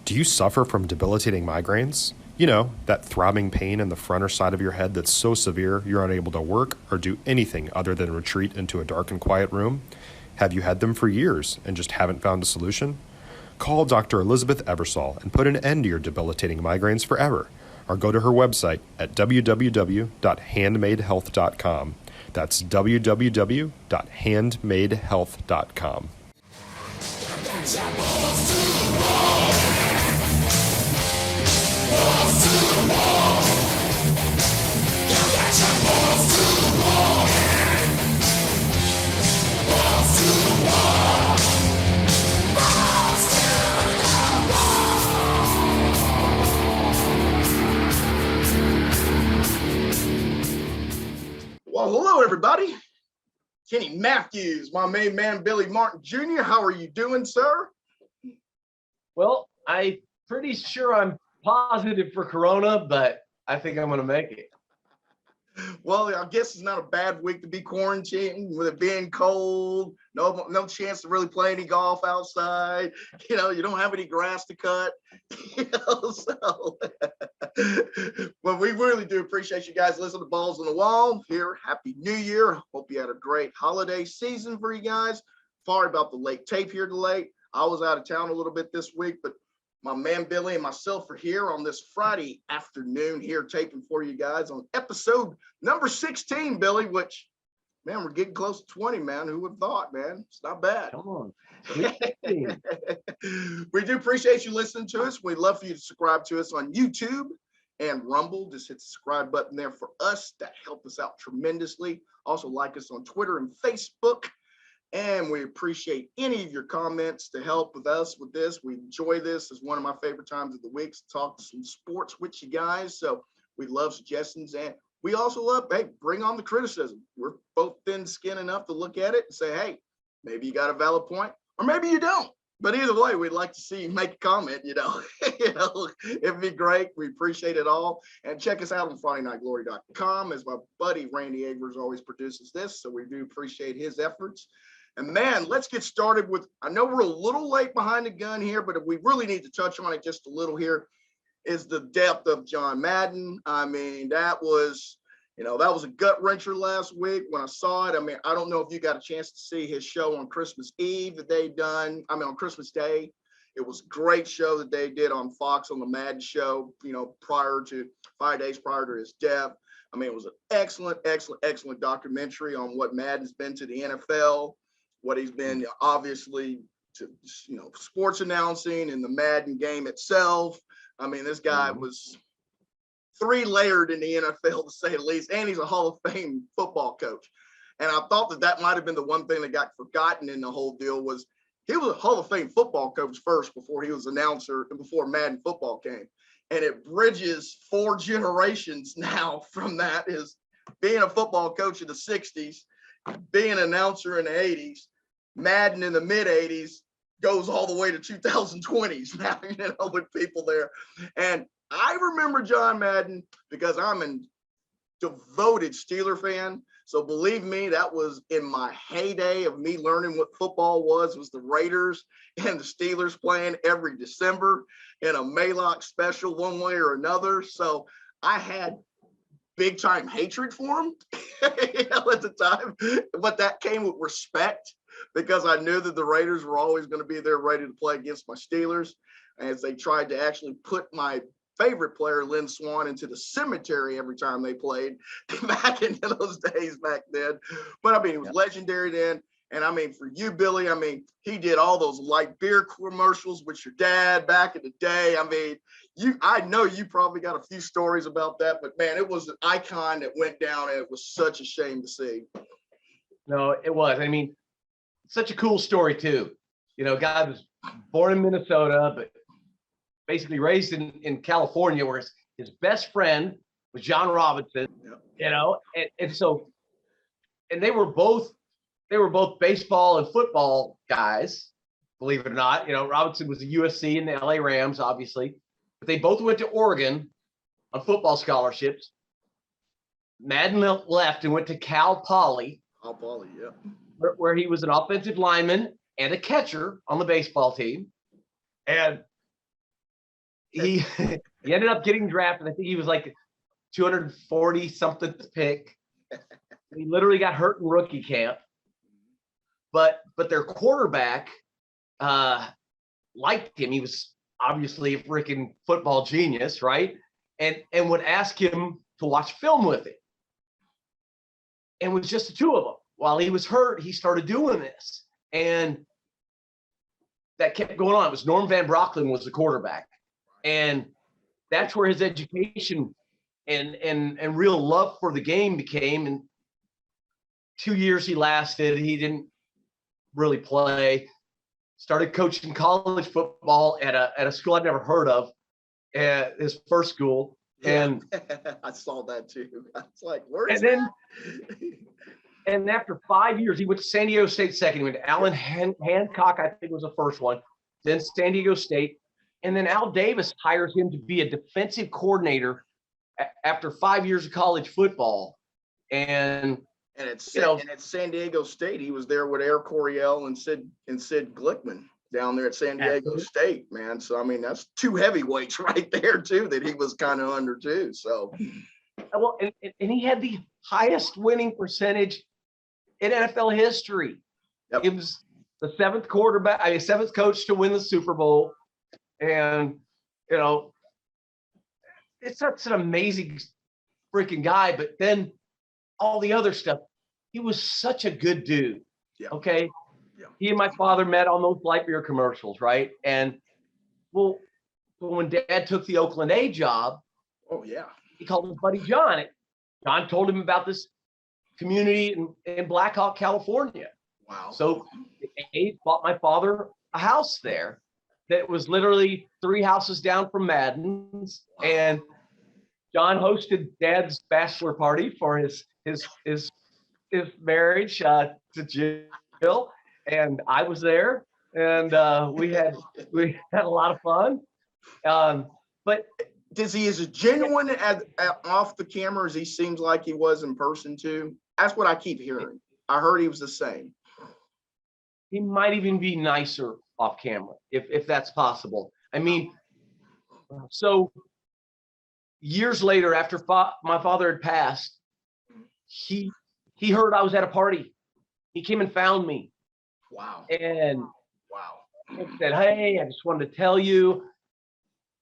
Do you suffer from debilitating migraines? You know, that throbbing pain in the front or side of your head that's so severe you're unable to work or do anything other than retreat into a dark and quiet room? Have you had them for years and just haven't found a solution? Call Dr. Elizabeth Eversole and put an end to your debilitating migraines forever. Or go to her website at www.handmadehealth.com. That's www.handmadehealth.com. Well, hello, everybody. Kenny Matthews, my main man, Billy Martin Jr. How are you doing, sir? Well, I'm pretty sure I'm positive for Corona, but I think I'm going to make it. Well, I guess it's not a bad week to be quarantined with it being cold. No chance to really play any golf outside. You know, you don't have any grass to cut. So well, we really do appreciate you guys listening to Balls on the Wall here. Happy New Year. Hope you had a great holiday season for you guys. Sorry about the late tape here today. I was out of town a little bit this week, but my man Billy and myself are here on this Friday afternoon here taping for you guys on episode number 16, Billy, which, man, we're getting close to 20, man. Who would have thought, man? It's not bad. Come on. We do appreciate you listening to us. We'd love for you to subscribe to us on YouTube and Rumble. Just hit the subscribe button there for us. That helps us out tremendously. Also like us on Twitter and Facebook. And we appreciate any of your comments to help with us with this. We enjoy this. It's one of my favorite times of the week to talk some sports with you guys. So we love suggestions. And we also love, hey, bring on the criticism. We're both thin skinned enough to look at it and say, hey, maybe you got a valid point or maybe you don't. But either way, we'd like to see you make a comment, you know. It'd be great. We appreciate it all. And check us out on FridayNightGlory.com as my buddy Randy Avers always produces this. So we do appreciate his efforts. And man, let's get started with, I know we're a little late behind the gun here, but if we really need to touch on it just a little here, is the depth of John Madden. I mean, that was a gut wrencher last week when I saw it. I mean, I don't know if you got a chance to see his show on Christmas Eve that they done. I mean, on Christmas Day. It was a great show that they did on Fox on the Madden show, 5 days prior to his death. I mean, it was an excellent documentary on what Madden's been to the NFL, what he's been obviously to, sports announcing and the Madden game itself. I mean, this guy was three-layered in the NFL, to say the least, and he's a Hall of Fame football coach. And I thought that might have been the one thing that got forgotten in the whole deal was he was a Hall of Fame football coach first before he was announcer and before Madden football came. And it bridges 4 generations now from that is being a football coach in the 60s, being an announcer in the 80s, Madden in the mid-80s, goes all the way to 2020s now, with people there. And I remember John Madden because I'm a devoted Steeler fan. So believe me, that was in my heyday of me learning what football was the Raiders and the Steelers playing every December in a Maylock special one way or another. So I had big time hatred for him at the time, but that came with respect because I knew that the Raiders were always going to be there ready to play against my Steelers as they tried to actually put my favorite player, Lynn Swann, into the cemetery every time they played back in those days back then. But I mean, it was legendary then. And I mean, for you, Billy, I mean, he did all those light beer commercials with your dad back in the day. I mean, I know you probably got a few stories about that, but man, it was an icon that went down and it was such a shame to see. No, it was. I mean, such a cool story too. Guy was born in Minnesota, but basically raised in California, where his best friend was John Robinson, and they were both baseball and football guys, believe it or not. Robinson was a USC and the LA Rams, obviously, but they both went to Oregon on football scholarships. Madden left and went to Cal Poly. Cal Poly, yeah. Where he was an offensive lineman and a catcher on the baseball team. And he he ended up getting drafted. I think he was like 240 something pick. He literally got hurt in rookie camp. But their quarterback liked him. He was obviously a freaking football genius, right? And would ask him to watch film with him. And it was just the two of them. While he was hurt, he started doing this. And that kept going on. It was Norm Van Brocklin was the quarterback. And that's where his education and real love for the game became. And 2 years he lasted. He didn't really play. Started coaching college football at a school I'd never heard of, at his first school. And I saw that too. I was like, where is and that? And after 5 years, he went to San Diego State second. He went to Allen Hancock, I think was the first one, then San Diego State. And then Al Davis hires him to be a defensive coordinator after 5 years of college football. And at San Diego State, he was there with Air Coryell and Sid Glickman down there at San Diego State, man. So I mean, that's two heavyweights right there too that he was kind of under too. So well, and he had the highest winning percentage in NFL history. Yep. He was the seventh coach to win the Super Bowl. And, you know, it's such an amazing freaking guy. But then all the other stuff, he was such a good dude. Yeah. Okay. Yeah. He and my father met on those light beer commercials, right? And well, when Dad took the Oakland A job, oh yeah, he called his buddy John. John told him about this community in Black Hawk, California. Wow. So he bought my father a house there that was literally 3 houses down from Madden's. Wow. And John hosted Dad's bachelor party for his marriage to Jill, and I was there, and we had a lot of fun. But is he as genuine at off the camera as he seems like he was in person too? That's what I keep hearing. I heard he was the same. He might even be nicer off camera, if that's possible. I mean, so years later, after my father had passed, he heard I was at a party. He came and found me. Wow. And wow. He said, "Hey, I just wanted to tell you,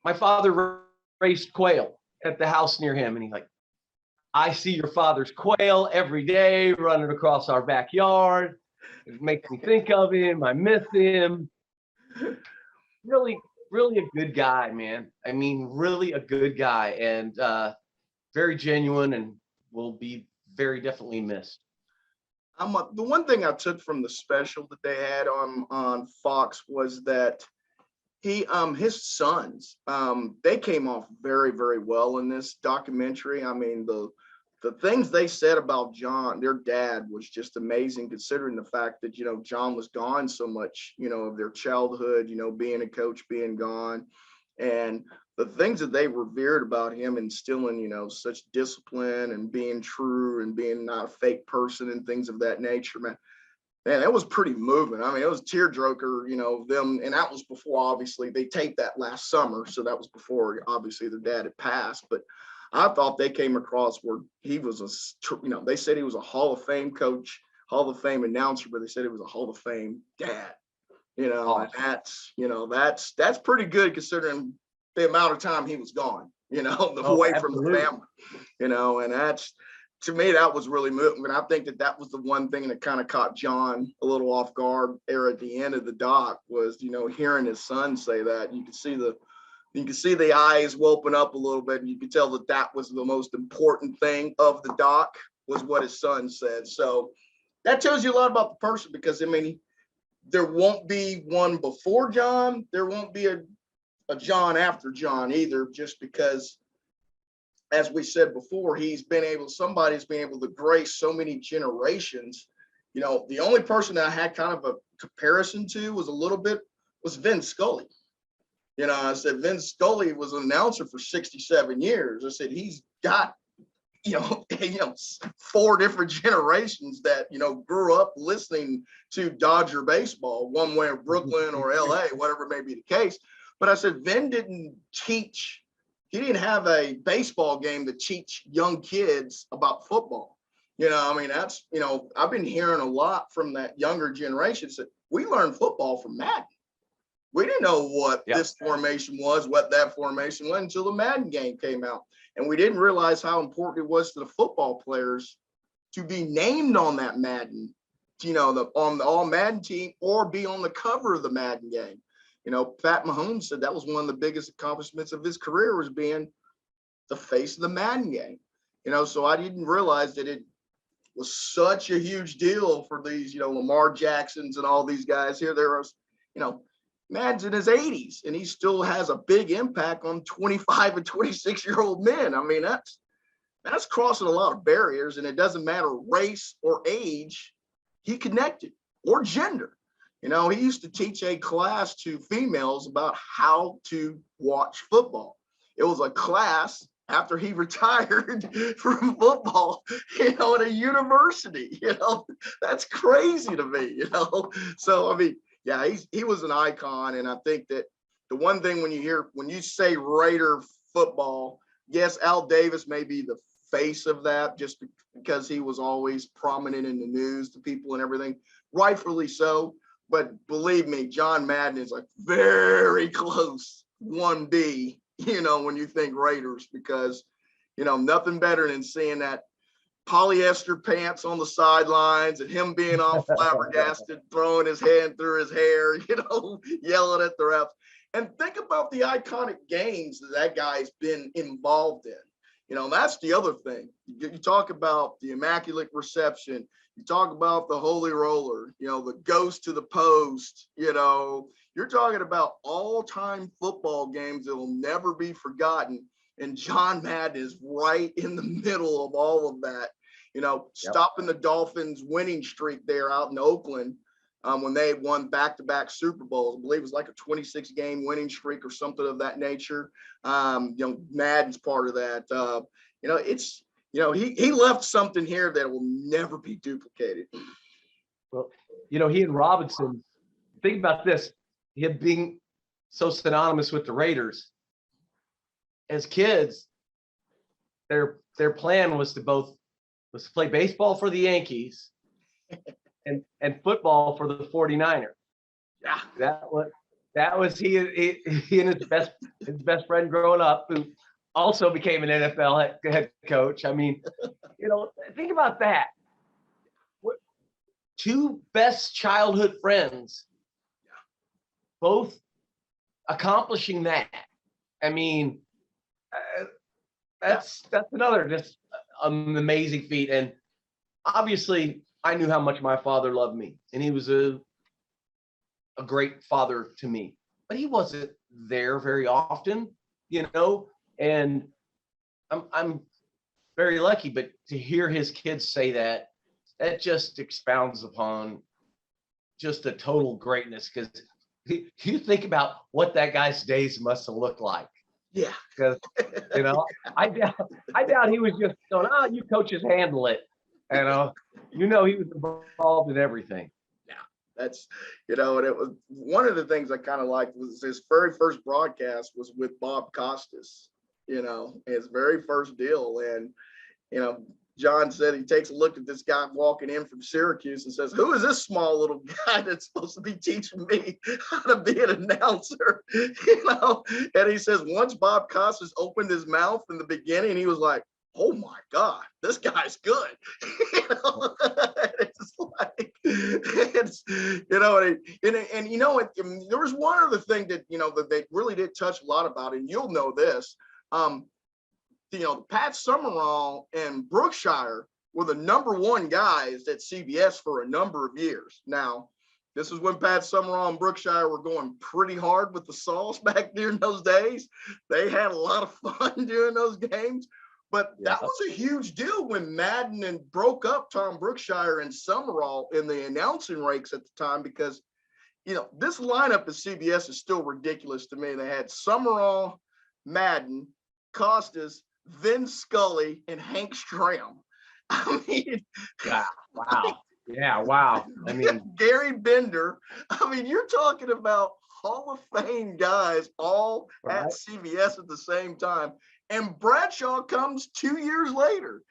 my father raised quail at the house near him." And he's like, "I see your father's quail every day running across our backyard. It makes me think of him. I miss him." Really, really a good guy, man. I mean, really a good guy, and very genuine, and will be very definitely missed. The one thing I took from the special that they had on Fox was that his sons, they came off very, very well in this documentary. I mean, the things they said about John, their dad, was just amazing, considering the fact that, you know, John was gone so much, you know, of their childhood, you know, being a coach, being gone, and the things that they revered about him, instilling, you know, such discipline and being true and being not a fake person and things of that nature, man, that was pretty moving. I mean, it was tearjerker, you know, them, and that was before, obviously, they taped that last summer, so that was before, obviously, their dad had passed. But I thought they came across where he was you know, they said he was a Hall of Fame coach, Hall of Fame announcer, but they said he was a Hall of Fame dad. You know, and that's, you know, that's pretty good considering the amount of time he was gone, you know, away from the family, you know, and that's, to me, that was really moving. And I think that was the one thing that kind of caught John a little off guard there at the end of the doc was, you know, hearing his son say that. You could see the eyes open up a little bit, and you could tell that was the most important thing of the doc was what his son said. So that tells you a lot about the person, because I mean, there won't be one before John, there won't be a John after John either, just because, as we said before, somebody's been able to grace so many generations. You know, the only person that I had kind of a comparison to was Vin Scully. You know, I said Vin Scully was an announcer for 67 years. I said he's got, you know, 4 different generations that, you know, grew up listening to Dodger baseball, one way in Brooklyn or LA, whatever may be the case. But I said, Vin didn't teach, he didn't have a baseball game to teach young kids about football. I mean, that's, I've been hearing a lot from that younger generation. That we learned football from Madden. We didn't know what this formation was, what that formation was until the Madden game came out. And we didn't realize how important it was to the football players to be named on that Madden, on the all Madden team or be on the cover of the Madden game. Pat Mahomes said that was one of the biggest accomplishments of his career was being the face of the Madden game. So I didn't realize that it was such a huge deal for these, Lamar Jacksons and all these guys here. There was, Madden's in his 80s and he still has a big impact on 25 and 26-year-old men. I mean, that's crossing a lot of barriers, and it doesn't matter race or age, he connected, or gender. He used to teach a class to females about how to watch football. It was a class after he retired from football, at a university. That's crazy to me, So, I mean, yeah, he was an icon. And I think that the one thing when you say Raider football, yes, Al Davis may be the face of that just because he was always prominent in the news to people and everything, rightfully so. But believe me, John Madden is like very close 1B, when you think Raiders, because, nothing better than seeing that polyester pants on the sidelines and him being all flabbergasted, throwing his hand through his hair, yelling at the refs. And think about the iconic games that guy's been involved in. That's the other thing. You talk about the Immaculate Reception. You talk about the Holy Roller, the Ghost to the Post, you're talking about all-time football games that will never be forgotten. And John Madden is right in the middle of all of that, stopping the Dolphins' winning streak there out in Oakland when they won back-to-back Super Bowls. I believe it was like a 26-game winning streak or something of that nature. Madden's part of that. He left something here that will never be duplicated. Well, he and Robinson, think about this, him being so synonymous with the Raiders. As kids, their plan was to play baseball for the Yankees and football for the 49ers. Yeah. That was he and his best friend growing up, who also became an NFL head coach. I mean, think about that. Two best childhood friends, both accomplishing that. I mean, that's another just an amazing feat. And obviously, I knew how much my father loved me, and he was a great father to me. But he wasn't there very often, And I'm very lucky, but to hear his kids say that just expounds upon just the total greatness. Because you think about what that guy's days must have looked like. Yeah. Because I doubt he was just going, you coaches handle it. He was involved in everything. Yeah, that's and it was one of the things I kind of liked was his very first broadcast was with Bob Costas. His very first deal. And, John said he takes a look at this guy walking in from Syracuse and says, "Who is this small little guy that's supposed to be teaching me how to be an announcer?" And he says, once Bob Costas opened his mouth in the beginning, he was like, "Oh my God, this guy's good." It's like, and there was one other thing that, that they really did touch a lot about, and you'll know this. Pat Summerall and Brookshire were the number one guys at CBS for a number of years. Now, this is when Pat Summerall and Brookshire were going pretty hard with the Sauce back during those days. They had a lot of fun during those games. But that was a huge deal when Madden broke up Tom Brookshire and Summerall in the announcing ranks at the time, because, this lineup at CBS is still ridiculous to me. They had Summerall, Madden, Costas, Vin Scully, and Hank Stram. I mean, wow. Yeah, wow. I mean, Gary Bender. I mean, you're talking about Hall of Fame guys all at CVS at the same time. And Bradshaw comes 2 years later.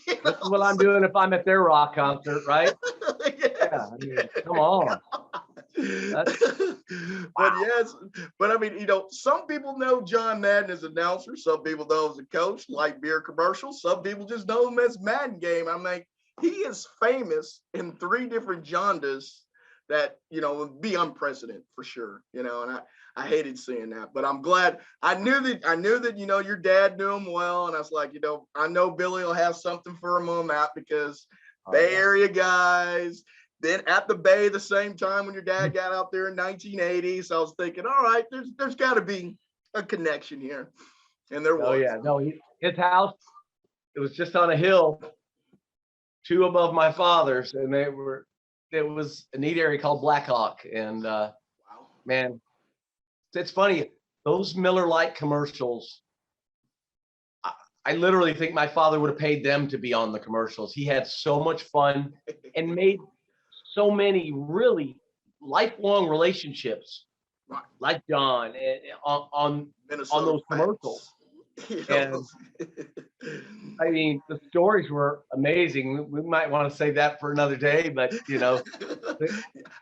This is what I'm doing if I'm at their rock concert, right? Yes. Yeah, I mean, come on. But I mean, some people know John Madden as announcer. Some people know him as a coach, like beer commercials. Some people just know him as Madden Game. I mean, he is famous in 3 different genres that, would be unprecedented for sure, and I hated seeing that, but I'm glad. I knew that, your dad knew him well. And I was like, I know Billy will have something for him on that because Bay Area guys, then at the Bay the same time when your dad got out there in 1980. So I was thinking, all right, there's got to be a connection here. And there was. Oh yeah, no, his house, it was just on a hill, 2 above my father's, and it was a neat area called Blackhawk. And Wow. Man, it's funny, those Miller Lite commercials, I literally think my father would have paid them to be on the commercials. He had so much fun and made so many really lifelong relationships, like John, on those commercials. And I mean, the stories were amazing. We might want to save that for another day, but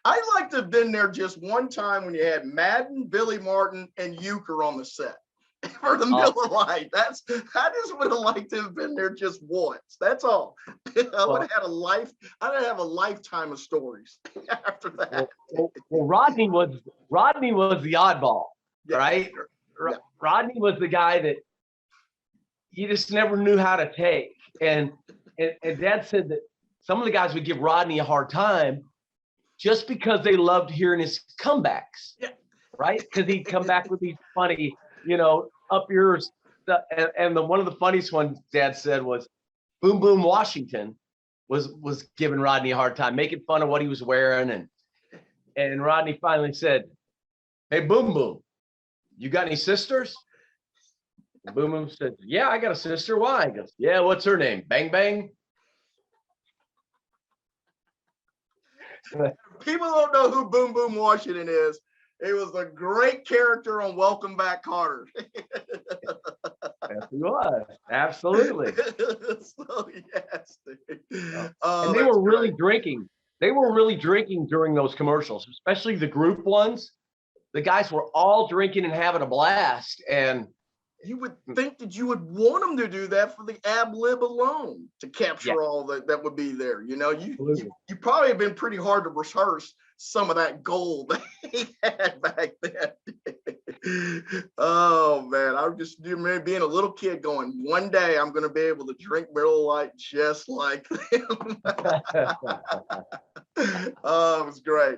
I'd like to have been there just one time when you had Madden, Billy Martin, and Euchre on the set for the Miller Lite. I just would have liked to have been there just once. That's all. I would have had a lifetime of stories after that. Well, Rodney was the oddball, right? Yeah. Rodney was the guy that you just never knew how to take. And Dad said that some of the guys would give Rodney a hard time just because they loved hearing his comebacks, right? Because he'd come back with these funny, up yours. And one of the funniest ones Dad said was Boom Boom Washington was giving Rodney a hard time, making fun of what he was wearing. And Rodney finally said, "Hey, Boom Boom, you got any sisters?" And Boom Boom said, "Yeah, I got a sister. Why?" He goes, "Yeah, what's her name? Bang Bang?" People don't know who Boom Boom Washington is. He was a great character on Welcome Back, Kotter. Yes, he was. Absolutely. So, yes. And they were really drinking. They were really drinking during those commercials, especially the group ones. The guys were all drinking and having a blast. And you would think that you would want them to do that for the ab lib alone to capture all that would be there. You probably have been pretty hard to rehearse some of that gold that he had back then. Oh man, I just remember being a little kid going, one day I'm going to be able to drink Miller Lite just like them. Oh, it was great.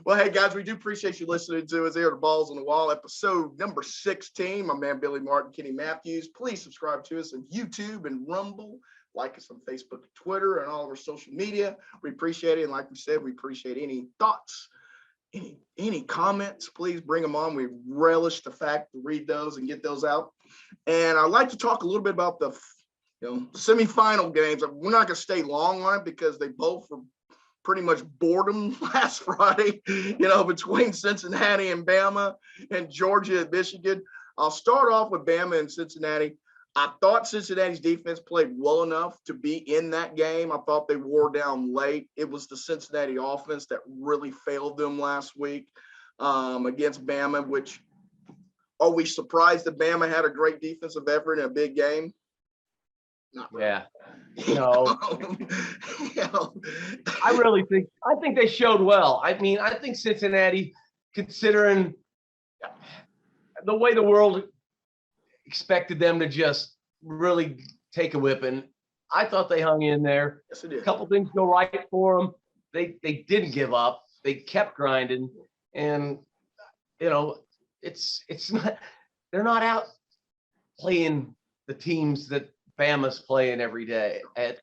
Well, hey guys, we do appreciate you listening to us here at Balls on the Wall, episode number 16. My man Billy Martin, Kenny Matthews. Please subscribe to us on YouTube and Rumble. Like us on Facebook, Twitter, and all of our social media. We appreciate it. And like we said, we appreciate any thoughts, any comments. Please bring them on. We relish the fact to read those and get those out. And I'd like to talk a little bit about the semifinal games. We're not going to stay long on it because they both were pretty much boredom last Friday, between Cincinnati and Bama and Georgia and Michigan. I'll start off with Bama and Cincinnati. I thought Cincinnati's defense played well enough to be in that game. I thought they wore down late. It was the Cincinnati offense that really failed them last week against Bama, which are we surprised that Bama had a great defensive effort in a big game? Not really. Yeah. No. I think they showed well. I mean, I think Cincinnati, considering the way the world expected them to just really take a whipping, I thought they hung in there. Yes, it did. A couple things go right for them. They didn't give up. They kept grinding, and it's not. They're not out playing the teams that Bama's playing every day. It's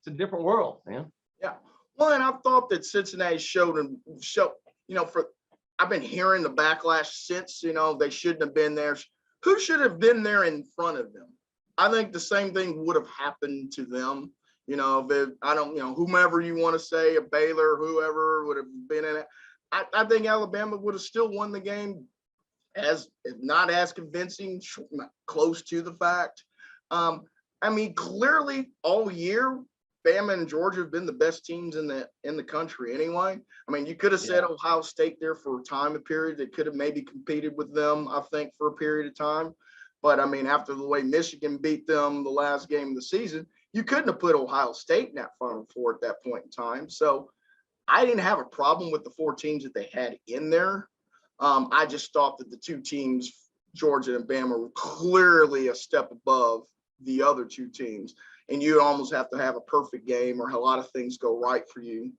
a different world, man. Yeah. Well, and I thought that Cincinnati showed. I've been hearing the backlash since. They shouldn't have been there. Who should have been there in front of them? I think the same thing would have happened to them. Whomever you want to say, a Baylor, whoever would have been in it. I think Alabama would have still won the game, as not as convincing, close to the fact. I mean, clearly all year, Bama and Georgia have been the best teams in the country anyway. I mean, you could have said Ohio State there for a period that could have maybe competed with them, I think, for a period of time. But I mean, after the way Michigan beat them the last game of the season, you couldn't have put Ohio State in that Final Four at that point in time. So I didn't have a problem with the 4 teams that they had in there. I just thought that the 2 teams, Georgia and Bama, were clearly a step above the other 2 teams. And you almost have to have a perfect game or a lot of things go right for you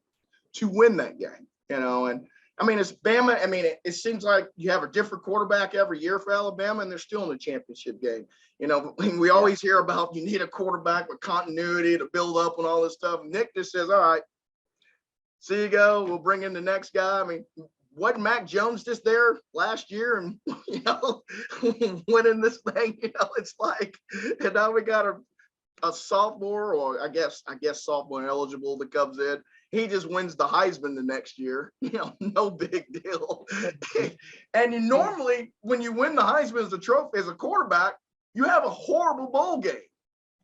to win that game, you know. And I mean, it's Bama. I mean, it seems like you have a different quarterback every year for Alabama, and they're still in the championship game. You know, we always hear about you need a quarterback with continuity to build up and all this stuff. Nick just says, all right, see you go. We'll bring in the next guy. I mean, wasn't Mac Jones just there last year and, you know, winning this thing? You know, it's like, and now we got a sophomore, or I guess sophomore eligible that comes in. He just wins the Heisman the next year. You know, no big deal. And normally when you win the Heisman as a trophy as a quarterback, you have a horrible bowl game.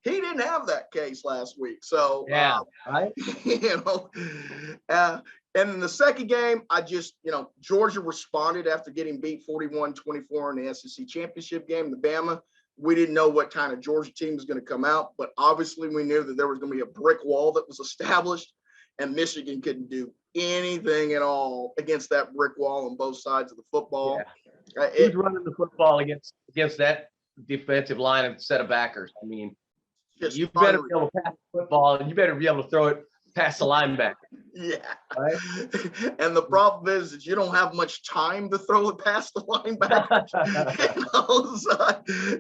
He didn't have that case last week. So, right. You know, and in the second game, I just, you know, Georgia responded after getting beat 41-24 in the SEC championship game. The Bama, we didn't know what kind of Georgia team was going to come out, but obviously we knew that there was going to be a brick wall that was established, and Michigan couldn't do anything at all against that brick wall on both sides of the football. Yeah. Who's running the football against that defensive line and set of backers? I mean, you better be able to pass the football, and you better be able to throw it past the linebacker. Yeah. Right? And the problem is that you don't have much time to throw it past the linebacker.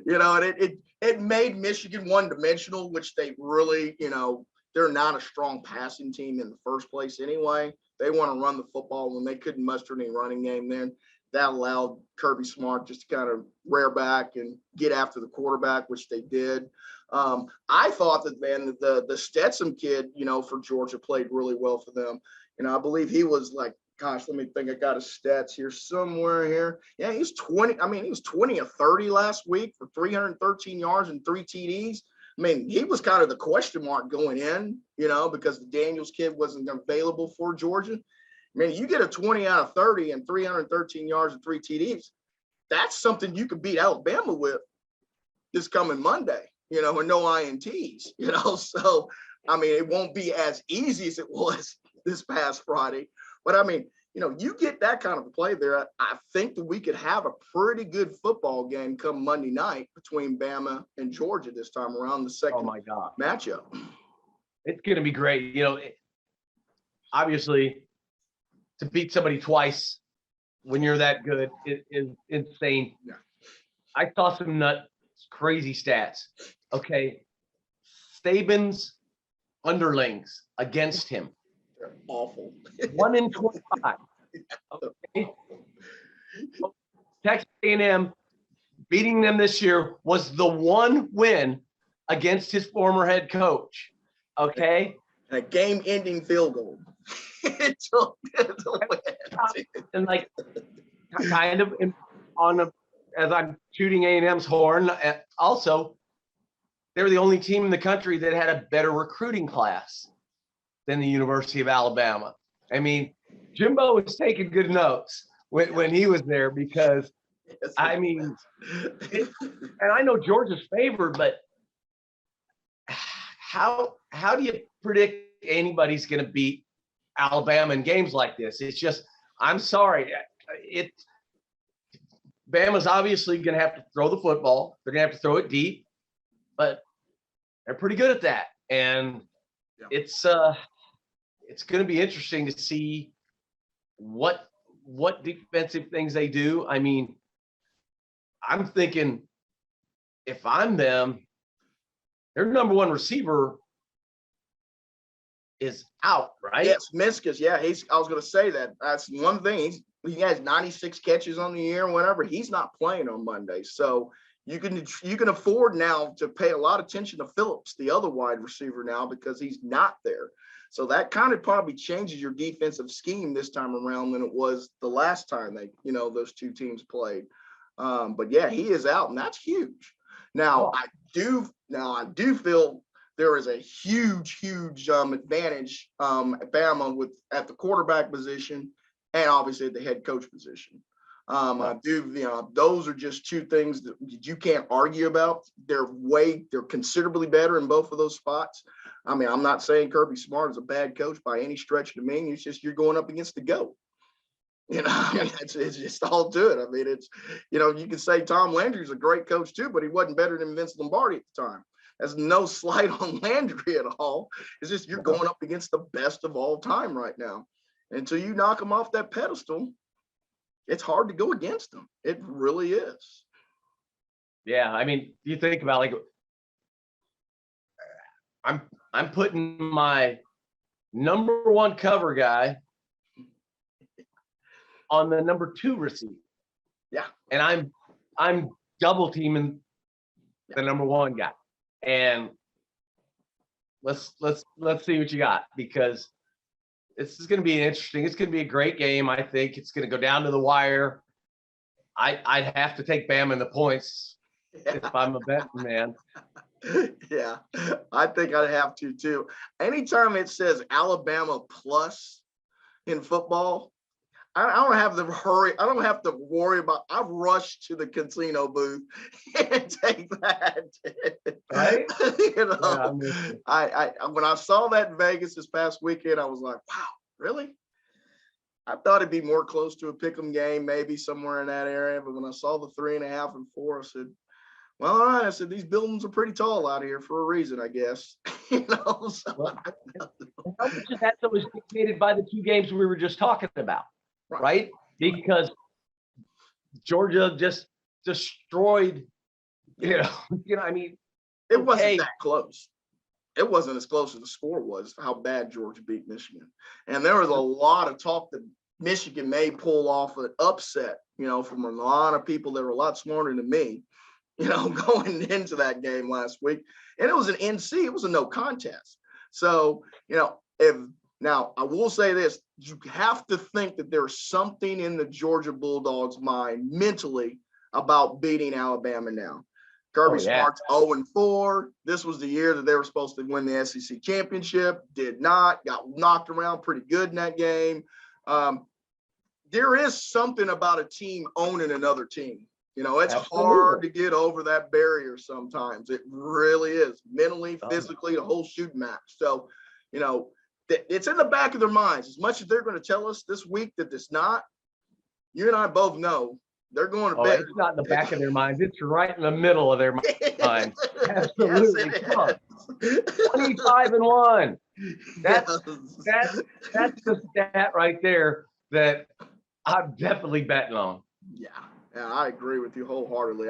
You know, and it made Michigan one-dimensional, which they really, you know, they're not a strong passing team in the first place anyway. They want to run the football. When they couldn't muster any running game then, that allowed Kirby Smart just to kind of rear back and get after the quarterback, which they did. I thought that then the Stetson kid, you know, for Georgia played really well for them. You know, I believe he was like, gosh, let me think. I got his stats here somewhere here. Yeah, he's 20. I mean, he was 20 of 30 last week for 313 yards and 3 TDs. I mean, he was kind of the question mark going in, you know, because the Daniels kid wasn't available for Georgia. I mean, you get a 20 out of 30 and 313 yards and 3 TDs. That's something you could beat Alabama with this coming Monday, you know, and no INTs, you know. So, I mean, it won't be as easy as it was this past Friday. But, I mean, you know, you get that kind of a play there, I think that we could have a pretty good football game come Monday night between Bama and Georgia this time around, the second matchup. It's going to be great. You know, obviously, to beat somebody twice when you're that good is insane. Yeah. I saw some crazy stats. Okay. Saban's underlings against him. They're awful. 1 in 25. Okay. Texas A&M beating them this year was the one win against his former head coach. Okay. And a game-ending field goal. And like kind of as I'm shooting A&M's horn, also they were the only team in the country that had a better recruiting class than the University of Alabama. I mean, Jimbo was taking good notes when he was there, because I mean, and I know Georgia's favored, but how do you predict anybody's going to beat Alabama in games like this? It's just, I'm sorry. Bama's obviously going to have to throw the football. They're going to have to throw it deep, but they're pretty good at that. And it's going to be interesting to see what defensive things they do. I mean, I'm thinking if I'm them, their number one receiver is out, right? Yes, Minskus. Yeah, I was going to say that. That's one thing. He has 96 catches on the year and whatever. He's not playing on Monday, so you can afford now to pay a lot of attention to Phillips, the other wide receiver now, because he's not there. So that kind of probably changes your defensive scheme this time around than it was the last time those two teams played. But yeah, he is out, and that's huge. Now I do feel there is a huge advantage at Bama at the quarterback position and obviously at the head coach position. Those are just two things that you can't argue about. They're considerably better in both of those spots. I mean, I'm not saying Kirby Smart is a bad coach by any stretch of the meaning. It's just you're going up against the GOAT. I mean, it's just all to it. I mean, it's, you can say Tom Landry's a great coach too, but he wasn't better than Vince Lombardi at the time. There's no slight on Landry at all. It's just you're going up against the best of all time right now. Until you knock him off that pedestal, it's hard to go against them. It really is. Yeah, I mean, you think about I'm putting my number one cover guy on the number 2 receiver. Yeah. And I'm double teaming the number 1 guy. And let's see what you got, because this is going to be interesting. It's going to be a great game. I think it's going to go down to the wire. I'd have to take Bama in the points if I'm a betting man. Yeah, I think I'd have to too. Anytime it says Alabama plus in football, I don't have to hurry. I don't have to worry about. I rush to the casino booth and take that. Right? I when I saw that in Vegas this past weekend, I was like, wow, really? I thought it'd be more close to a pick'em game, maybe somewhere in that area. But when I saw the 3.5 and 4, I said, well, all right. I said, these buildings are pretty tall out here for a reason, I guess. So how much of that was dictated by the 2 games we were just talking about, right? Because Georgia just destroyed, I mean, it wasn't that close. It wasn't as close as the score was, how bad Georgia beat Michigan. And there was a lot of talk that Michigan may pull off an upset, from a lot of people that were a lot smarter than me, going into that game last week. And it was an NC, it was a no contest. So, now I will say this, you have to think that there's something in the Georgia Bulldogs' mind mentally about beating Alabama now. Kirby Smart's 0-4. This was the year that they were supposed to win the SEC championship. Did not. Got knocked around pretty good in that game. There is something about a team owning another team. It's hard to get over that barrier sometimes. It really is. Mentally, physically, the whole shooting match. So, it's in the back of their minds. As much as they're going to tell us this week that it's not, you and I both know they're going to bed. It's not in the back of their minds. It's right in the middle of their minds. Absolutely. Yes, 25-1. That's the stat right there that I'm definitely betting on. Yeah, I agree with you wholeheartedly.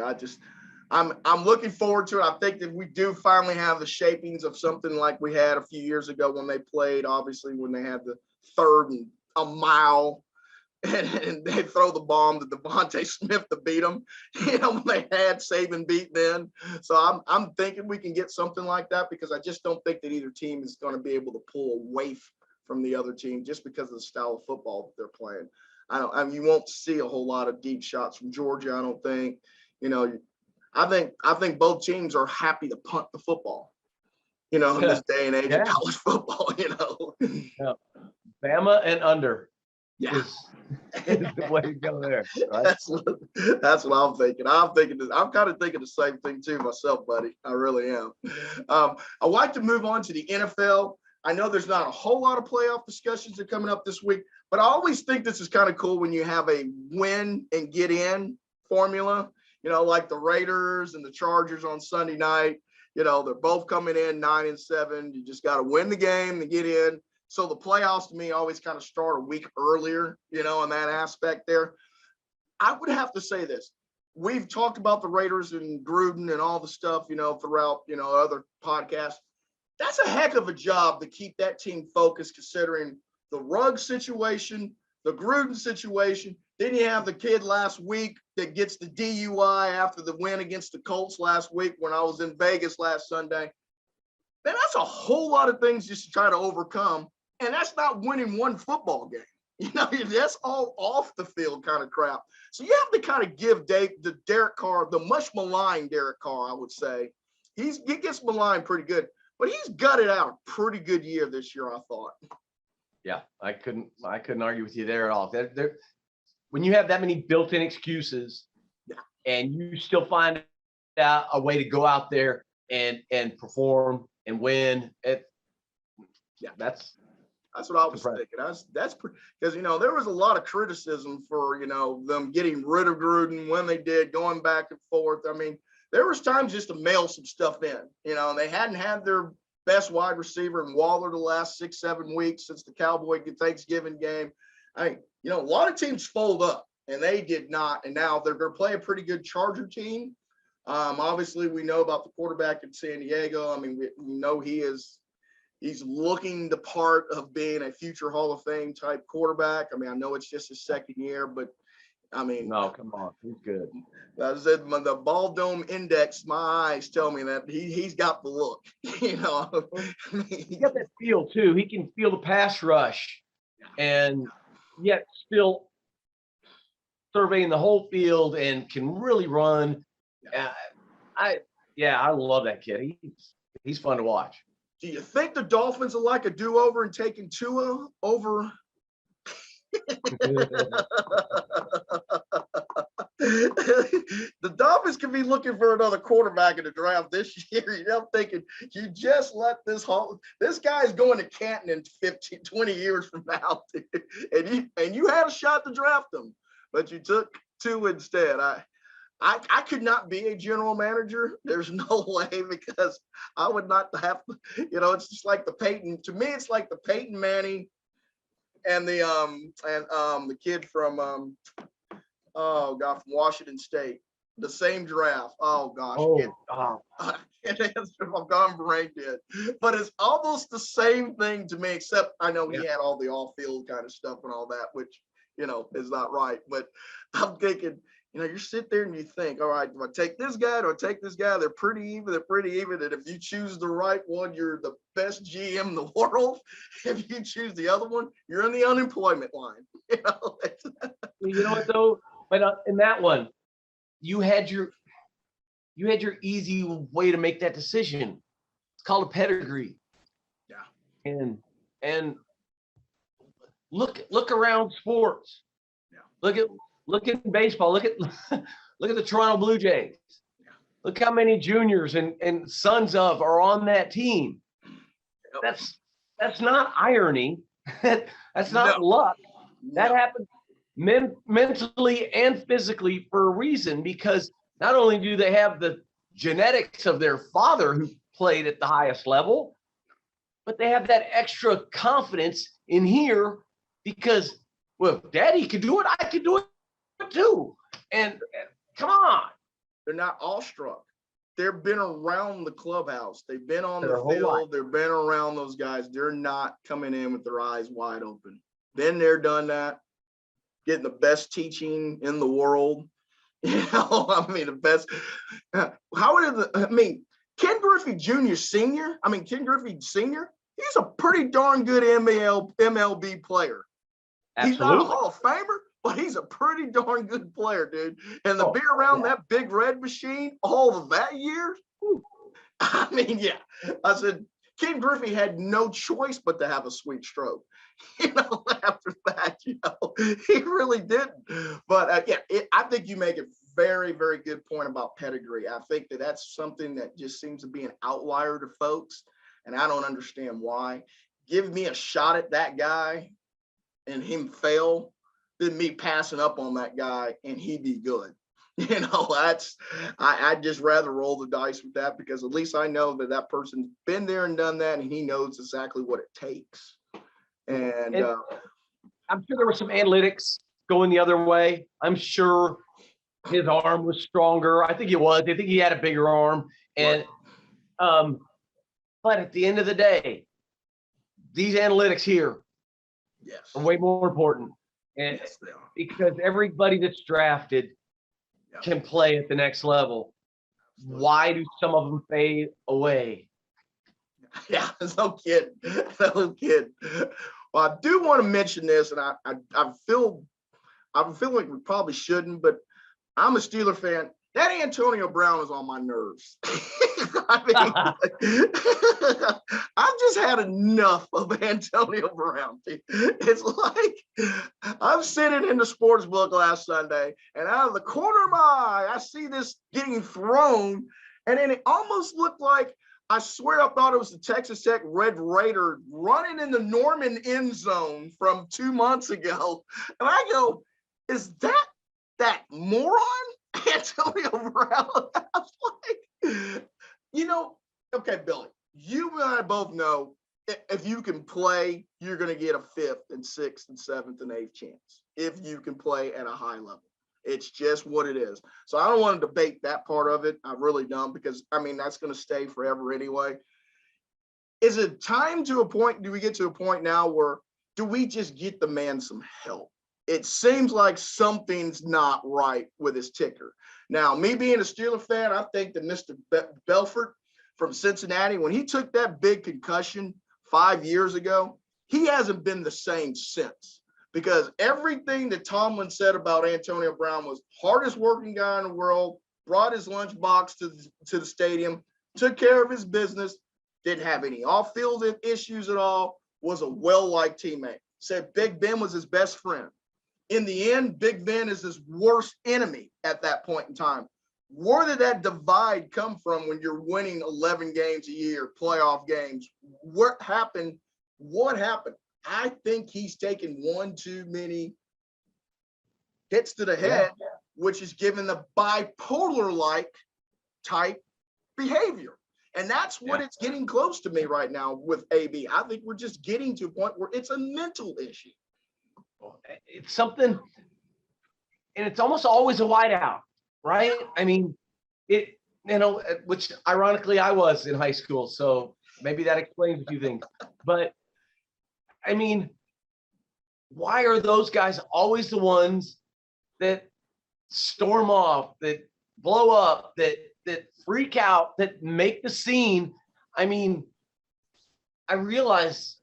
I'm looking forward to it. I think that we do finally have the shapings of something like we had a few years ago when they played, obviously, when they had the 3rd and a mile and they throw the bomb to Devontae Smith to beat them, when they had Saban beat then. So I'm thinking we can get something like that, because I just don't think that either team is going to be able to pull away from the other team just because of the style of football that they're playing. You won't see a whole lot of deep shots from Georgia, I don't think. I think both teams are happy to punt the football, in this day and age of college football, Yeah. Bama and under. Yeah. Is the way to go there, right? That's what I'm thinking. I'm kind of thinking the same thing too myself, buddy. I really am. I'd like to move on to the NFL. I know there's not a whole lot of playoff discussions that are coming up this week, but I always think this is kind of cool when you have a win and get in formula, like the Raiders and the Chargers on Sunday night. They're both coming in 9-7. You just got to win the game to get in. So the playoffs to me always kind of start a week earlier, in that aspect there. I would have to say this. We've talked about the Raiders and Gruden and all the stuff, throughout, other podcasts. That's a heck of a job to keep that team focused, considering the Ruggs situation, the Gruden situation. Then you have the kid last week that gets the DUI after the win against the Colts last week when I was in Vegas last Sunday. Man, that's a whole lot of things just to try to overcome. And that's not winning one football game. You know, that's all off the field kind of crap. So you have to kind of give the Derek Carr, the much maligned Derek Carr, I would say. He gets maligned pretty good, but he's gutted out a pretty good year this year, I thought. Yeah, I couldn't argue with you there at all. When you have that many built-in excuses, and you still find out a way to go out there and perform and win, that's what I was thinking. That's because, you know, there was a lot of criticism for, you know, them getting rid of Gruden when they did, going back and forth. I mean, there was times just to mail some stuff in. You know, they hadn't had their best wide receiver in Waller the last 6-7 weeks since the Cowboy Thanksgiving game. I mean, you know, a lot of teams fold up, and they did not. And now they're going to play a pretty good Charger team. Obviously, we know about the quarterback in San Diego. I mean, we know he's looking the part of being a future Hall of Fame type quarterback. I mean, I know it's just his second year, but I mean, no, come on, he's good. I said the ball dome index, my eyes tell me that he's got the look. You know, he got that feel too. He can feel the pass rush, and yet still surveying the whole field and can really run. I love that kid. He's fun to watch. Do you think the Dolphins will like a do-over and taking Tua over? The Dolphins could be looking for another quarterback in the draft this year. You know, I'm thinking you just let this guy's going to Canton in 20 years from now, and you had a shot to draft him, but you took Tua instead. I could not be a general manager. There's no way, because I would not have, you know, it's just like to me, it's like the Peyton Manning and the kid from, from Washington State, the same draft. Oh gosh. I'm gone brain dead. But it's almost the same thing to me, except I know he had all the off-field kind of stuff and all that, which, you know, is not right. But I'm thinking, you know, you sit there and you think, all right, do I take this guy? Do I take this guy? They're pretty even. And if you choose the right one, you're the best GM in the world. If you choose the other one, you're in the unemployment line. You know, you know what though? But in that one, you had your easy way to make that decision. It's called a pedigree. Yeah. And look around sports. Yeah. Look at baseball. Look at the Toronto Blue Jays. Yeah. Look how many juniors and sons of are on that team. Yep. That's not irony. That's not luck. That happens mentally and physically for a reason, because not only do they have the genetics of their father who played at the highest level, but they have that extra confidence in here because, well, if Daddy could do it, I could do it too. And come on. They're not awestruck. They've been around the clubhouse. They've been on the field. They've been around those guys. They're not coming in with their eyes wide open. Been there, done that. Getting the best teaching in the world. You know, I mean, the best. Ken Griffey Jr. Sr., he's a pretty darn good MLB player. Absolutely. He's not a Hall of Famer, but he's a pretty darn good player, dude. And to be around that big red machine all of that year, I mean, I said, Ken Griffey had no choice but to have a sweet stroke. You know, after that, you know, he really didn't. But I think you make a very, very good point about pedigree. I think that's something that just seems to be an outlier to folks, and I don't understand why. Give me a shot at that guy and him fail than me passing up on that guy and he be good. You know, I'd just rather roll the dice with that, because at least I know that person's been there and done that, and he knows exactly what it takes. And I'm sure there were some analytics going the other way. I'm sure his arm was stronger. I think it was. I think he had a bigger arm. And but at the end of the day, these analytics here are way more important. And because everybody that's drafted can play at the next level. Why do some of them fade away? Yeah, no kidding. No kidding. Well, I do want to mention this, and I feel like we probably shouldn't, but I'm a Steeler fan. That Antonio Brown is on my nerves. I mean, I've just had enough of Antonio Brown. It's like I'm sitting in the sports book last Sunday, and out of the corner of my eye, I see this getting thrown, and then it almost looked like, I swear I thought it was the Texas Tech Red Raider running in the Norman end zone from 2 months ago. And I go, is that moron? Antonio Brown. I was like, okay, Billy, you and I both know if you can play, you're going to get a 5th and 6th and 7th and 8th chance if you can play at a high level. It's just what it is. So I don't want to debate that part of it. I really don't, because I mean, that's going to stay forever anyway. Is it time to a point? Do we get to a point now where do we just get the man some help? It seems like something's not right with his ticker. Now, me being a Steeler fan, I think that Mr. Belfort from Cincinnati, when he took that big concussion 5 years ago, he hasn't been the same since. Because everything that Tomlin said about Antonio Brown was hardest working guy in the world, brought his lunchbox to the stadium, took care of his business, didn't have any off-field issues at all, was a well-liked teammate. Said Big Ben was his best friend. In the end, Big Ben is his worst enemy at that point in time. Where did that divide come from when you're winning 11 games a year, playoff games? What happened? What happened? I think he's taken one too many hits to the head, which is given the bipolar-like type behavior. And that's what it's getting close to me right now with AB. I think we're just getting to a point where it's a mental issue. It's something, and it's almost always a wideout, right? I mean, which ironically I was in high school, so maybe that explains a few things. But I mean, why are those guys always the ones that storm off, that blow up, that freak out, that make the scene? I mean, I realize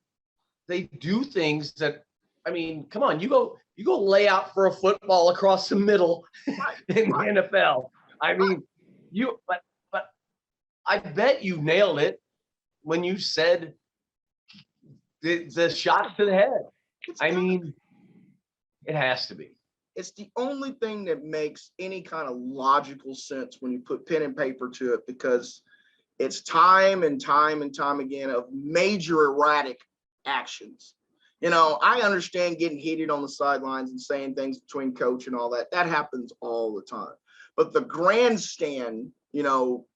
they do things that, I mean, come on, you go lay out for a football across the middle in the NFL. I mean, but I bet you nailed it when you said the shots to the head. I mean, it has to be. It's the only thing that makes any kind of logical sense when you put pen and paper to it, because it's time and time and time again of major erratic actions. I understand getting heated on the sidelines and saying things between coach and all that. That happens all the time. But the grandstand,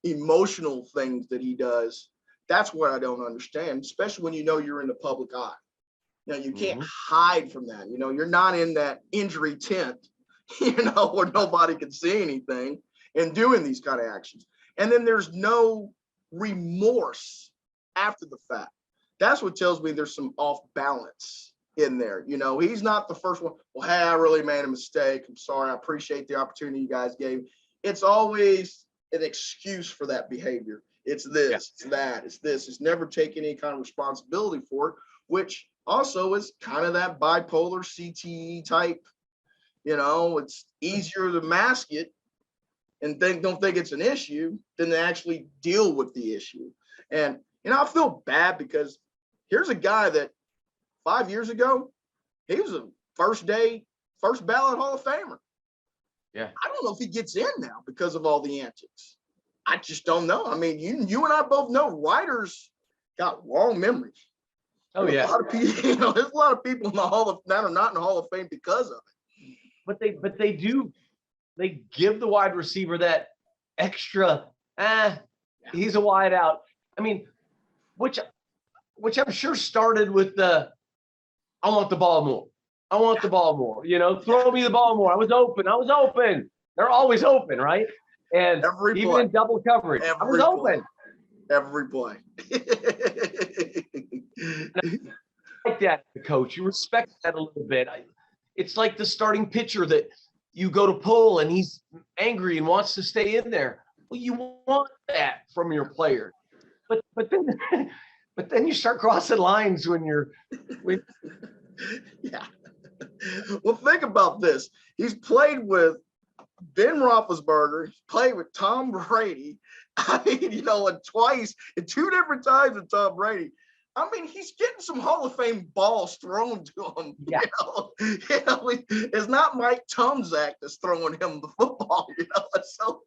emotional things that he does, that's what I don't understand, especially when you're in the public eye. You can't hide from that. You're not in that injury tent, where nobody can see anything and doing these kind of actions. And then there's no remorse after the fact. That's what tells me there's some off balance in there. He's not the first one. Well, hey, I really made a mistake. I'm sorry. I appreciate the opportunity you guys gave. It's always an excuse for that behavior. It's this, it's that, it's this. It's never taking any kind of responsibility for it, which also is kind of that bipolar CTE type. It's easier to mask it and don't think it's an issue than to actually deal with the issue. And, I feel bad because here's a guy that 5 years ago, he was a first ballot Hall of Famer. Yeah. I don't know if he gets in now because of all the antics. I just don't know. I mean, you and I both know writers got long memories. Oh, yeah. A lot of people, there's a lot of people in the Hall of that are not in the Hall of Fame because of it. But they give the wide receiver that extra, he's a wide out. I mean, which I'm sure started with I want the ball more. I want the ball more. Throw me the ball more. I was open. They're always open, right? And even in double coverage, I was open. Every play. Like that, coach. You respect that a little bit. It's like the starting pitcher that you go to pull and he's angry and wants to stay in there. Well, you want that from your player. But then But then you start crossing lines when Yeah. Well, think about this. He's played with Ben Roethlisberger, he's played with Tom Brady. I mean, and twice, and two different times with Tom Brady. I mean, he's getting some Hall of Fame balls thrown to him. Yeah. It's not Mike Tomczak that's throwing him the football. So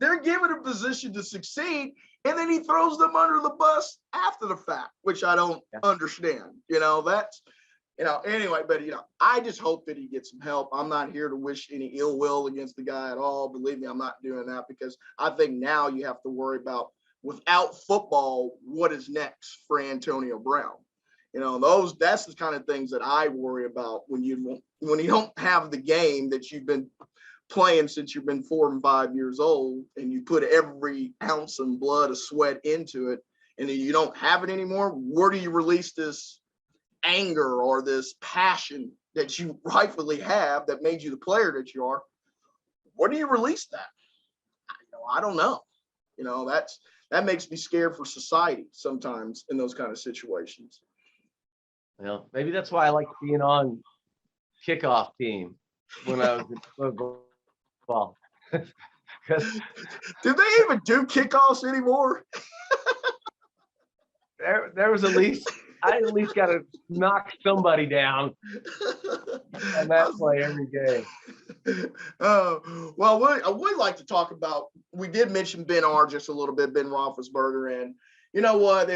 they're given a position to succeed, and then he throws them under the bus after the fact, which I don't understand. That's anyway, but I just hope that he gets some help. I'm not here to wish any ill will against the guy at all. Believe me, I'm not doing that, because I think now you have to worry about, without football, what is next for Antonio Brown? That's the kind of things that I worry about when you don't have the game that you've been playing since you've been 4 and 5 years old, and you put every ounce of blood of sweat into it, and then you don't have it anymore. Where do you release this anger or this passion that you rightfully have that made you the player that you are? Where do you release that? I don't know. That makes me scared for society sometimes in those kind of situations. Well, maybe that's why I like being on kickoff team when I was in football. Because do they even do kickoffs anymore? there was I at least got to knock somebody down on that play every game. Well, I would like to talk about, we did mention Ben R just a little bit, Ben Roethlisberger, and you know what?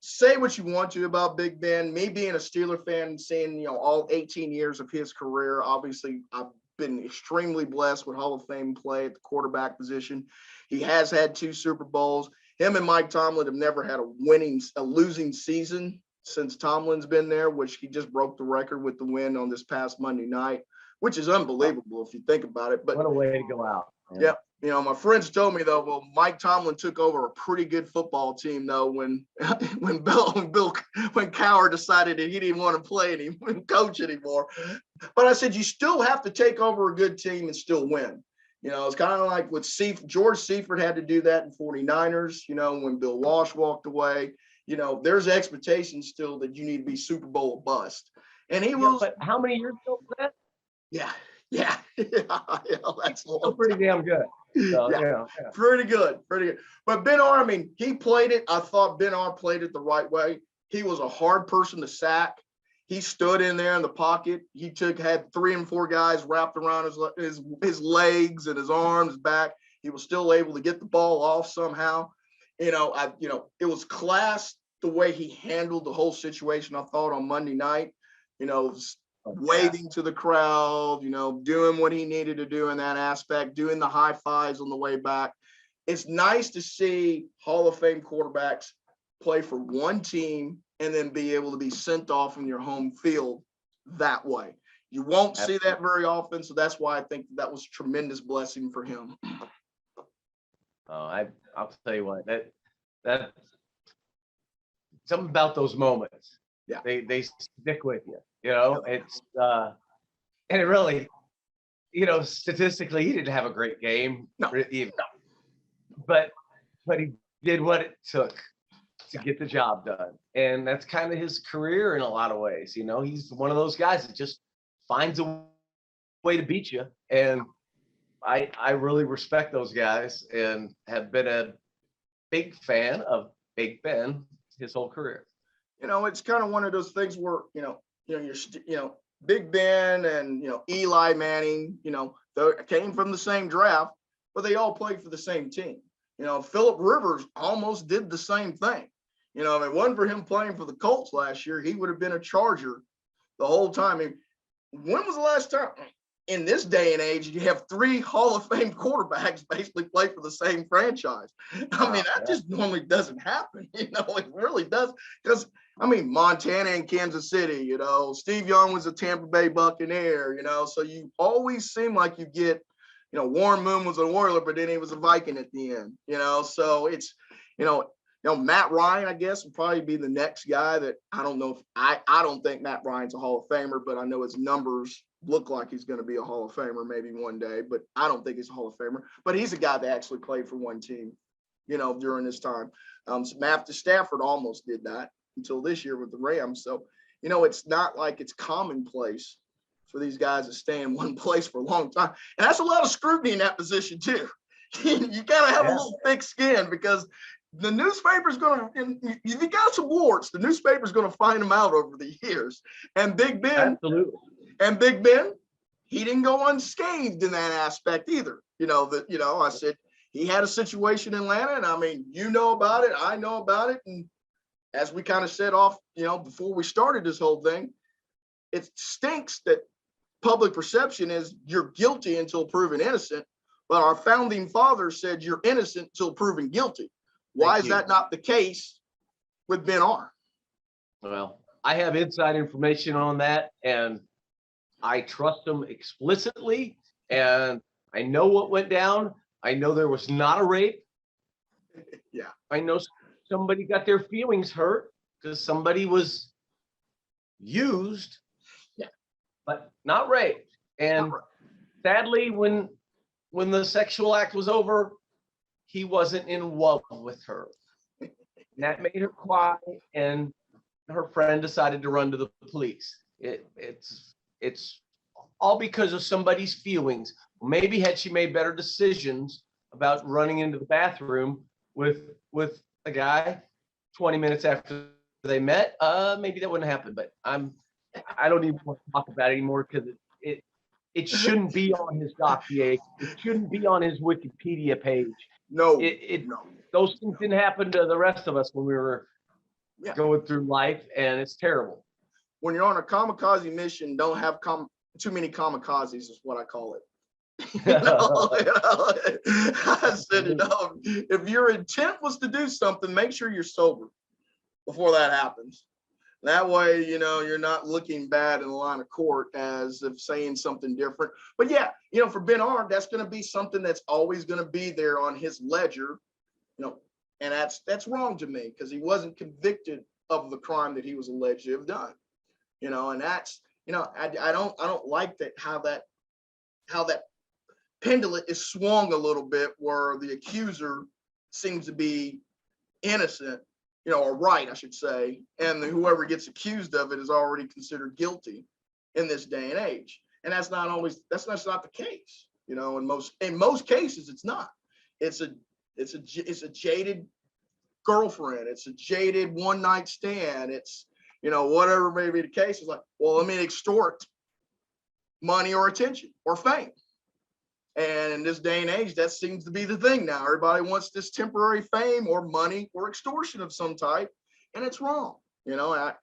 Say what you want to about Big Ben. Me being a Steeler fan, seeing all 18 years of his career, obviously I've been extremely blessed with Hall of Fame play at the quarterback position. He has had 2 Super Bowls. Him and Mike Tomlin have never had a losing season since Tomlin's been there, which he just broke the record with the win on this past Monday night, which is unbelievable if you think about it. But what a way to go out. Yeah. My friends told me, though, well, Mike Tomlin took over a pretty good football team, though, when Cowher decided that he didn't want to play and he wouldn't coach anymore. But I said, you still have to take over a good team and still win. It's kind of like what George Seifert had to do that in 49ers, when Bill Walsh walked away. There's expectations still that you need to be Super Bowl or bust. And he was. But how many years ago was that? Yeah. That's still pretty damn good. So, yeah. Pretty good. But Ben R, he played it. I thought Ben R played it the right way. He was a hard person to sack. He stood in there in the pocket. He had 3 and 4 guys wrapped around his legs and his arms, back. He was still able to get the ball off somehow. It was class the way he handled the whole situation, I thought, on Monday night. Waving to the crowd, doing what he needed to do in that aspect, doing the high fives on the way back. It's nice to see Hall of Fame quarterbacks play for one team and then be able to be sent off in your home field that way. You won't see that very often, so that's why I think that was a tremendous blessing for him. I'll tell you what, that something about those moments. Yeah, they stick with you. It's and it really, statistically, he didn't have a great game. No. But he did what it took to get the job done, and that's kind of his career in a lot of ways. He's one of those guys that just finds a way to beat you, and I really respect those guys and have been a big fan of Big Ben his whole career. It's kind of one of those things where, you're Big Ben and, Eli Manning, they came from the same draft, but they all played for the same team. Phillip Rivers almost did the same thing. If it wasn't for him playing for the Colts last year, he would have been a Charger the whole time. When was the last time? In this day and age, you have 3 Hall of Fame quarterbacks basically play for the same franchise. That just normally doesn't happen. It really does. Because, Montana and Kansas City, Steve Young was a Tampa Bay Buccaneer, so you always seem like you get, Warren Moon was an Oiler, but then he was a Viking at the end, so it's, Matt Ryan, I guess, would probably be the next guy that I don't know if I don't think Matt Ryan's a Hall of Famer, but I know his numbers look like he's going to be a Hall of Famer maybe one day, but I don't think he's a Hall of Famer. But he's a guy that actually played for one team. during this time. Matthew Stafford almost did that until this year with the Rams. So, it's not like it's commonplace for these guys to stay in one place for a long time. And that's a lot of scrutiny in that position too. You got to have a little thick skin, because the newspaper's going to, if you got some warts, the newspaper's going to find them out over the years. And Big Ben, absolutely. And Big Ben, he didn't go unscathed in that aspect either. I said he had a situation in Atlanta, and I mean, about it, I know about it. And as we kind of said off, before we started this whole thing, it stinks that public perception is you're guilty until proven innocent. But our founding fathers said you're innocent until proven guilty. Why is that not the case with Ben R? Well, I have inside information on that, and I trust them explicitly, and I know what went down. I know there was not a rape. Yeah. I know somebody got their feelings hurt because somebody was used, but not raped. And sadly, when the sexual act was over, he wasn't in love with her. And that made her cry, and her friend decided to run to the police. It's all because of somebody's feelings. Maybe had she made better decisions about running into the bathroom with a guy 20 minutes after they met, maybe that wouldn't happen. But I don't even want to talk about it anymore, because it shouldn't be on his dossier. It shouldn't be on his Wikipedia page. No, no. Those things didn't happen to the rest of us when we were going through life, and it's terrible. When you're on a kamikaze mission, don't have too many kamikazes is what I call it. I said, if your intent was to do something, make sure you're sober before that happens. That way, you're not looking bad in the line of court as if saying something different. But for Ben R, that's going to be something that's always going to be there on his ledger, and that's wrong to me, because he wasn't convicted of the crime that he was alleged to have done, and that's, I don't like that, how that pendulum is swung a little bit, where the accuser seems to be innocent, or right, I should say, and whoever gets accused of it is already considered guilty in this day and age. And that's not the case. In most cases, it's not. It's a jaded girlfriend. It's a jaded one night stand. It's, whatever may be the case. It's like, well, let me extort money or attention or fame. And in this day and age, that seems to be the thing now. Everybody wants this temporary fame or money or extortion of some type, and it's wrong. I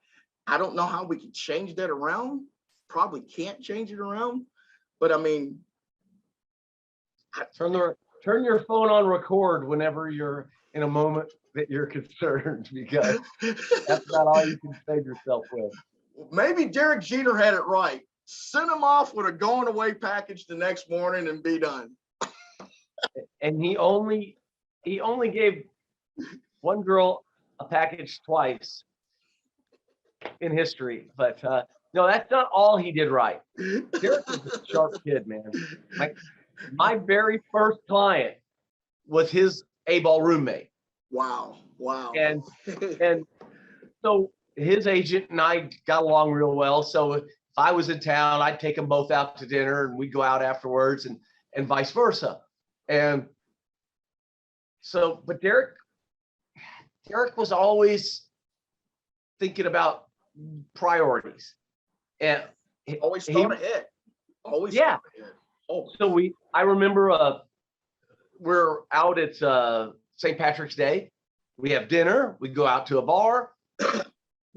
don't know how we can change that around. Probably can't change it around, but I mean, turn your phone on record whenever you're in a moment that you're concerned, because that's not all you can save yourself with. Maybe Derek Jeter had it right. Send him off with a going away package the next morning and be done. And he only gave one girl a package twice in history. But no, that's not all he did right. Derek was a sharp kid, man. My very first client was his A-ball roommate. Wow. And so his agent and I got along real well. So if I was in town, I'd take them both out to dinner, and we'd go out afterwards, and vice versa. And so, but Derek was always thinking about priorities, and always thought ahead. Always yeah. thought ahead. Oh. So I remember we're out at St. Patrick's Day. We have dinner. We go out to a bar.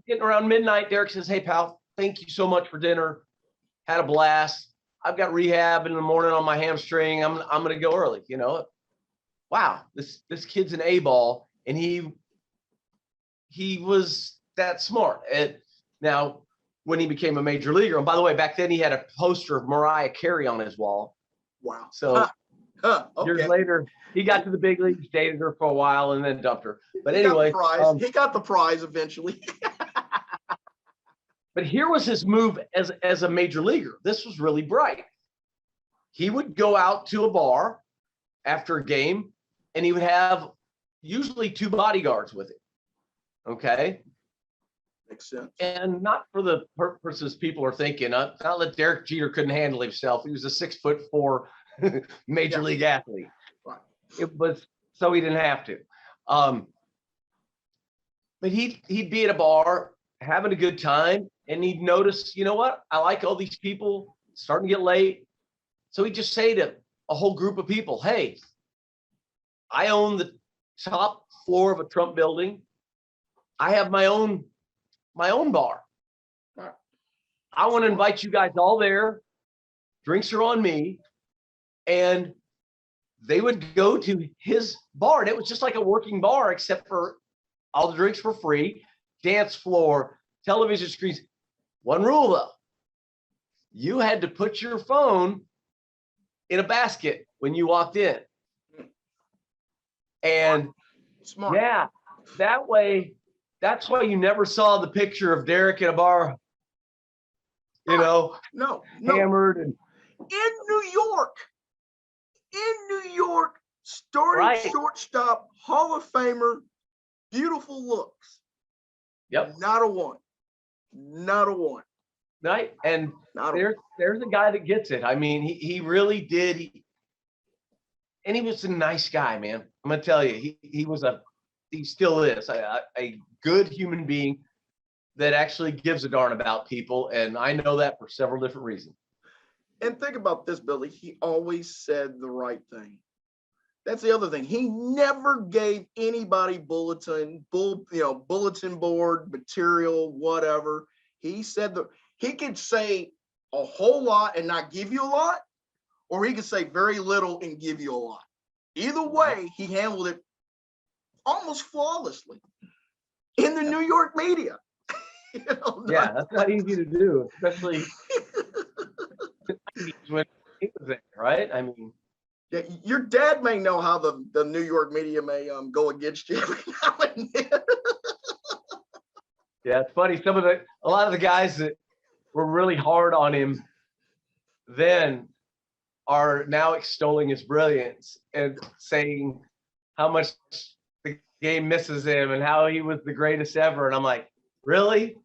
Getting around midnight, Derek says, "Hey, pal, thank you so much for dinner. Had a blast. I've got rehab in the morning on my hamstring. I'm going to go early." Wow, this kid's an A-ball, and he was that smart. And now, when he became a major leaguer, and by the way, back then he had a poster of Mariah Carey on his wall. Wow. So okay. Years later, he got to the big leagues, dated her for a while, and then dumped her. But anyway, he got the prize eventually. But here was his move as a major leaguer. This was really bright. He would go out to a bar after a game, and he would have usually 2 bodyguards with him. Okay. Makes sense. And not for the purposes people are thinking. Not that Derek Jeter couldn't handle himself. He was a 6'4" major league athlete. Right. It was so he didn't have to. But he'd be at a bar having a good time, and he'd notice, you know what? I like all these people. It's starting to get late. So he'd just say to a whole group of people, hey, I own the top floor of a Trump building. I have my own bar. Right. I want to invite you guys all there. Drinks are on me. And they would go to his bar. And it was just like a working bar, except for all the drinks were free, dance floor, television screens. One rule, though. You had to put your phone in a basket when you walked in. And Smart. yeah, that way, that's why you never saw the picture of Derek in a bar, No. hammered. And In New York, starting Right. shortstop, Hall of Famer, beautiful looks. Yep. Not a one. Right. And Not a there's a guy that gets it. I mean, he really did. And he was a nice guy, man. I'm gonna tell you, he still is a good human being that actually gives a darn about people. And I know that for several different reasons. And think about this, Billy. He always said the right thing. That's the other thing. He never gave anybody bulletin board material, whatever. He said that he could say a whole lot and not give you a lot, or he could say very little and give you a lot. Either way, he handled it almost flawlessly in the New York media. Yeah, that's not easy to do, especially when he was there, right? I mean, yeah, your dad may know how the New York media may go against you every now and then. yeah, it's funny. A lot of the guys that were really hard on him then are now extolling his brilliance and saying how much the game misses him and how he was the greatest ever. And I'm like, really?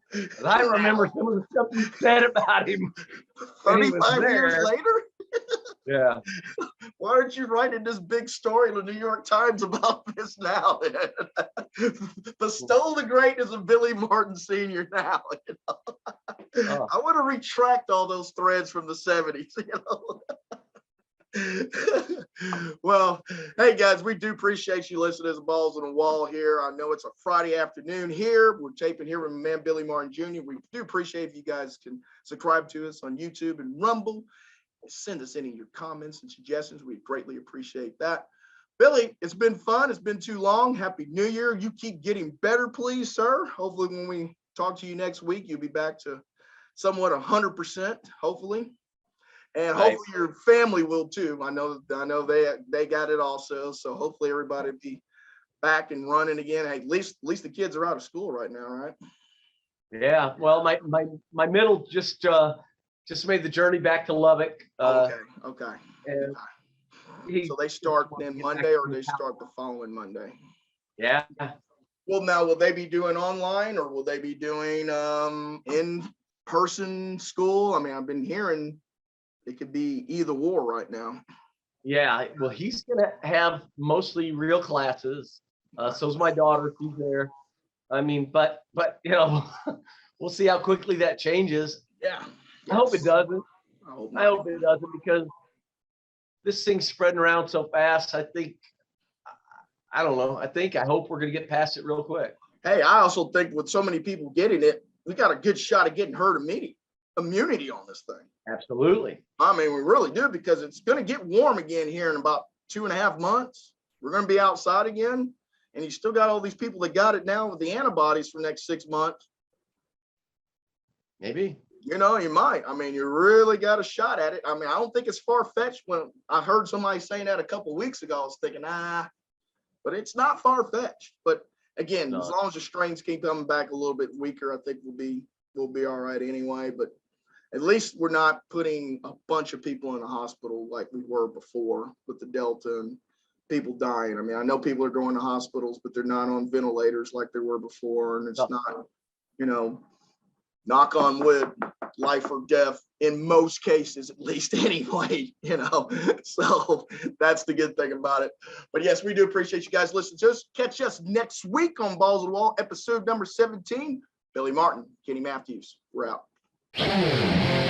I remember some of the stuff you said about him. 35 years later? Yeah. Why aren't you writing this big story in the New York Times about this now? Bestow the greatness of Billy Martin Sr. now. I want to retract all those threads from the 70s. Well, hey guys, we do appreciate you listening to Balls on the Wall here. I know it's a Friday afternoon here. We're taping here with my man Billy Martin Jr. We do appreciate if you guys can subscribe to us on YouTube and Rumble. Send us any of your comments and suggestions. We greatly appreciate that. Billy, it's been fun. It's been too long. Happy New Year. You keep getting better, please, sir. Hopefully when we talk to you next week, you'll be back to somewhat 100%, hopefully. And hopefully your family will too. I know they got it also. So hopefully everybody will be back and running again. Hey, at least the kids are out of school right now, right? Yeah. Well, my middle just made the journey back to Lubbock. Okay. And So they start then Monday, or they start the following Monday? Yeah. Well, now will they be doing online, or will they be doing in-person school? I mean, I've been hearing it could be either or right now. Yeah. Well, he's gonna have mostly real classes. So's my daughter. She's there. I mean, but we'll see how quickly that changes. Yeah. I hope it doesn't. I hope it doesn't, because this thing's spreading around so fast. I don't know. I hope we're going to get past it real quick. Hey, I also think with so many people getting it, we got a good shot of getting herd immunity on this thing. Absolutely. I mean, we really do, because it's going to get warm again here in about 2.5 months. We're going to be outside again. And you still got all these people that got it now with the antibodies for the next 6 months. Maybe. You might. I mean, you really got a shot at it. I mean, I don't think it's far-fetched. When I heard somebody saying that a couple of weeks ago, I was thinking, but it's not far-fetched. But again, as long as the strains keep coming back a little bit weaker, I think we'll be all right anyway. But at least we're not putting a bunch of people in the hospital like we were before with the Delta and people dying. I mean, I know people are going to hospitals, but they're not on ventilators like they were before. And it's not, you know, knock on wood, life or death in most cases, at least anyway, you know. So that's the good thing about it. But yes, we do appreciate you guys listening to us. Catch us next week on Balls of the Wall, episode number 17. Billy Martin, Kenny Matthews, we're out.